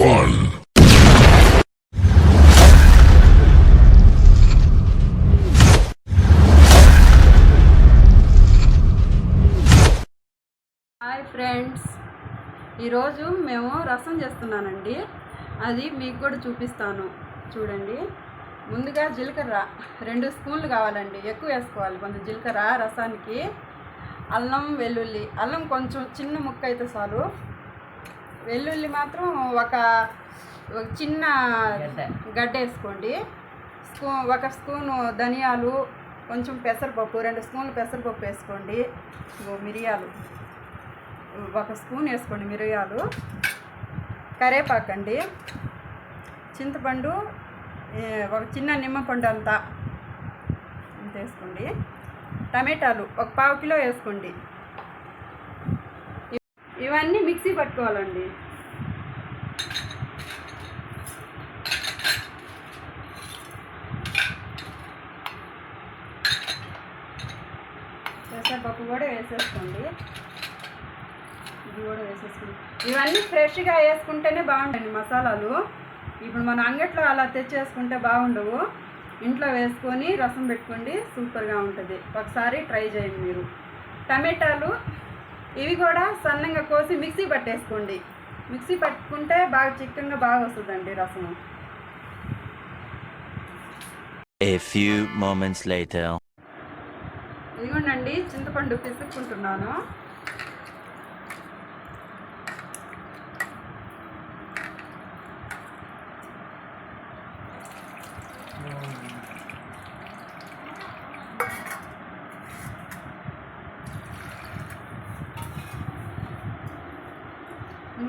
one. Hi friends, ఈరోజు మేము రసం చేస్తున్నానండి. అది మీకు కూడా చూపిస్తాను. చూడండి, ముందుగా జీలకర్ర 2 స్పూన్లు కావాలండి. ఎక్కువ వేసుకోవాలి కొంచెం జీలకర్ర రసానికి. అల్లం వెల్లుల్లి, అల్లం కొంచెం చిన్న ముక్క అయితే చాలు. వెల్లుల్లి మాత్రం ఒక చిన్న గడ్డ వేసుకోండి. ఒక స్పూను ధనియాలు, కొంచెం పెసరపప్పు, 2 స్పూన్లు పెసరపప్పు వేసుకోండి. మిరియాలు 1 స్పూన్ వేసుకోండి. మిరియాలు, కరేపాకండి, చింతపండు ఒక చిన్న నిమ్మపండు అంతా వేసుకోండి. టమాటాలు 1 పావు కిలో వేసుకోండి. ఇవన్నీ మిక్సీ పట్టుకోవాలండి. పెసరపప్పు కూడా వేసేసుకోండి. ఇది కూడా వేసేసుకోండి. ఇవన్నీ ఫ్రెష్గా వేసుకుంటేనే బాగుంటాయండి మసాలాలు. ఇప్పుడు మన అంగట్లో అలా తెచ్చేసుకుంటే బాగుండవు. ఇంట్లో వేసుకొని రసం పెట్టుకోండి, సూపర్గా ఉంటుంది. ఒకసారి ట్రై చేయండి మీరు. టమాటాలు ఇవి కూడా సన్నంగా కోసి మిక్సీ పట్టేసుకోండి. మిక్సీ పట్టుకుంటే బాగా చిక్కగా బాగా వస్తుందండి రసం. A few moments later. ఇదిగోండి, చింతపండు పిసుక్కుంటున్నాను.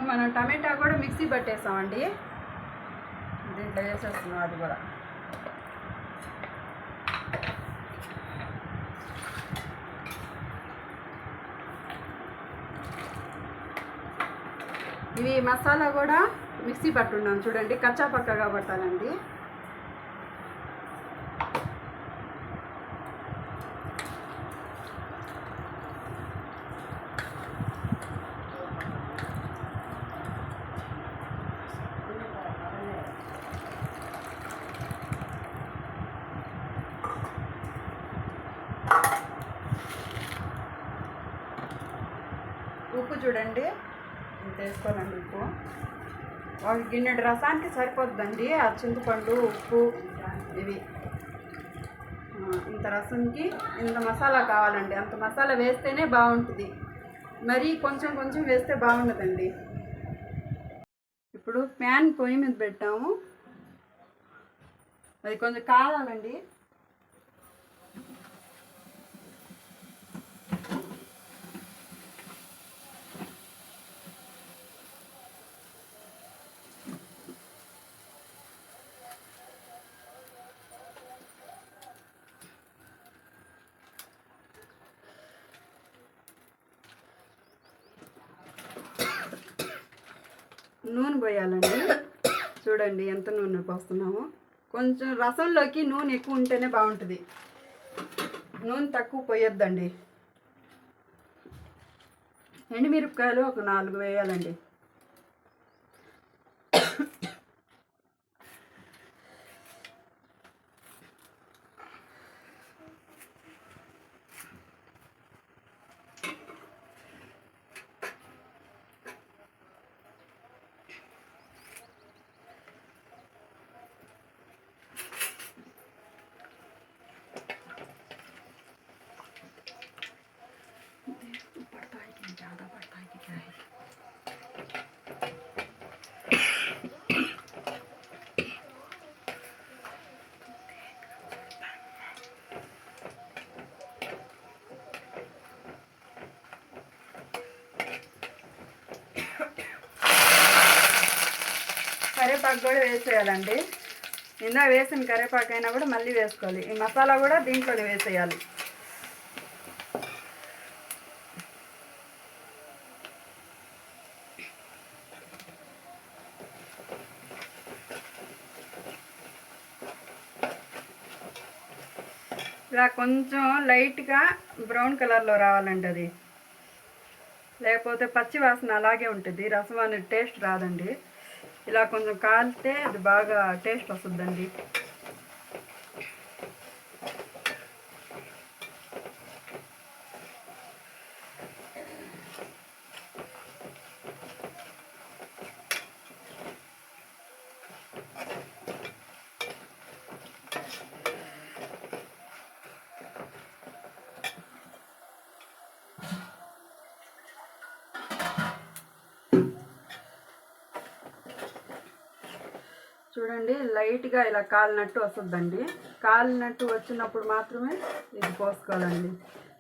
మనం టమాటా కూడా మిక్సీ పట్టేసామండి. దీంట్లో వేసేస్తున్నాం అది కూడా. ఇవి మసాలా కూడా మిక్సీ పట్టున్నాం చూడండి, కచ్చా పక్కగా పట్టాలండి. ఉప్పు చూడండి, ఇంత వేసుకోవాలండి. ఉప్పు ఒక గిన్నెడు రసానికి సరిపోద్దండి. ఆ చింతపండు, ఉప్పు, ఇవి ఇంత రసంకి ఇంత మసాలా కావాలండి. అంత మసాలా వేస్తేనే బాగుంటుంది. మరి కొంచెం కొంచెం వేస్తే బాగుండదండి. ఇప్పుడు ప్యాన్ పొయ్యి మీద పెట్టాము. అది కొంచెం కావాలండి. నూనె పోయాలండి. చూడండి ఎంత నూనె పోస్తున్నామో. కొంచెం రసంలోకి నూనె ఎక్కువ ఉంటేనే బాగుంటుంది. నూనె తక్కువ పోయొద్దండి. ఎండుమిరపకాయలు ఒక 4 వేయాలండి. కరివేపాకు కూడా వేసేయాలండి. ఇందా వేసిన కరివేపాకు అయినా కూడా మళ్ళీ వేసుకోవాలి. ఈ మసాలా కూడా దీంట్లోనే వేసేయాలి. ఇలా కొంచెం లైట్గా బ్రౌన్ కలర్లో రావాలండి. అది లేకపోతే పచ్చి వాసన అలాగే ఉంటుంది, రసం అనేది టేస్ట్ రాదండి. ఇలా కొంచెం కాలితే అది బాగా టేస్ట్ వస్తుందండి. చూడండి లైట్గా ఇలా కాలినట్టు వస్తుందండి. కాలినట్టు వచ్చినప్పుడు మాత్రమే ఇది పోసుకోవాలండి.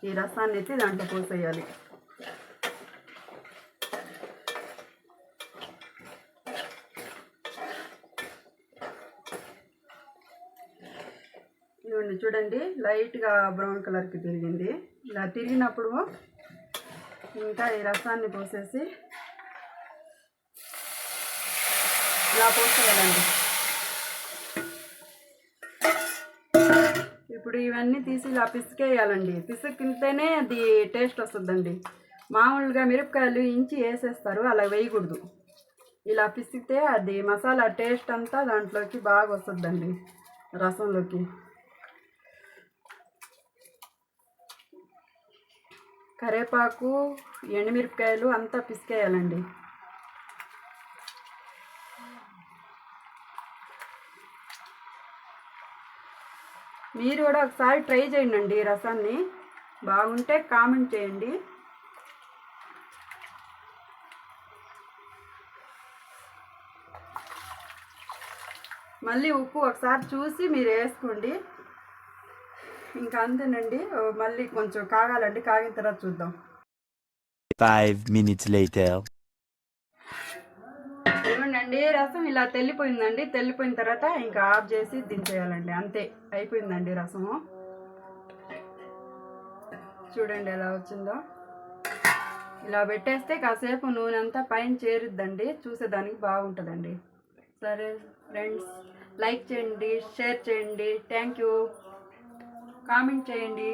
ఈ రసాన్ని ఎత్తి దాంట్లో పోసేయాలి. ఇదిగోండి చూడండి లైట్గా బ్రౌన్ కలర్కి తిరిగింది. ఇలా తిరిగినప్పుడు ఇంకా ఈ రసాన్ని పోసేసి ఇలా పోసేయాలండి. ఇప్పుడు ఇవన్నీ తీసి ఇలా పిసికేయాలండి. పిసికితేనే అది టేస్ట్ వస్తుందండి. మామూలుగా మిరపకాయలు ఇంచి వేసేస్తారు, అలా వేయకూడదు. ఇలా పిసికితే అది మసాలా టేస్ట్ అంతా దాంట్లోకి బాగా వస్తుందండి, రసంలోకి. కరివేపాకు, ఎండుమిరపకాయలు అంతా పిసికేయాలండి. మీరు కూడా ఒకసారి ట్రై చేయండి ఈ రసాన్ని. బాగుంటే కామెంట్ చేయండి. మళ్ళీ ఉప్పు ఒకసారి చూసి మీరు వేసుకోండి. ఇంకా అంతేనండి. మళ్ళీ కొంచెం కాగాలండి, కాగిన తర్వాత చూద్దాం. 5 minutes later. ఏమండి రసం ఇలా తెల్లిపోయిందండి. తెల్లిపోయిన తర్వాత ఇంకా ఆఫ్ చేసి దించేయాలండి. అంతే, అయిపోయిందండి రసము. చూడండి ఎలా వచ్చిందో. ఇలా పెట్టేస్తే కాసేపు నూనె అంతా పైన చేరుద్దండి, చూసేదానికి బాగుంటుందండి. సరే ఫ్రెండ్స్, లైక్ చేయండి, షేర్ చేయండి, థ్యాంక్ యూ, కామెంట్ చేయండి.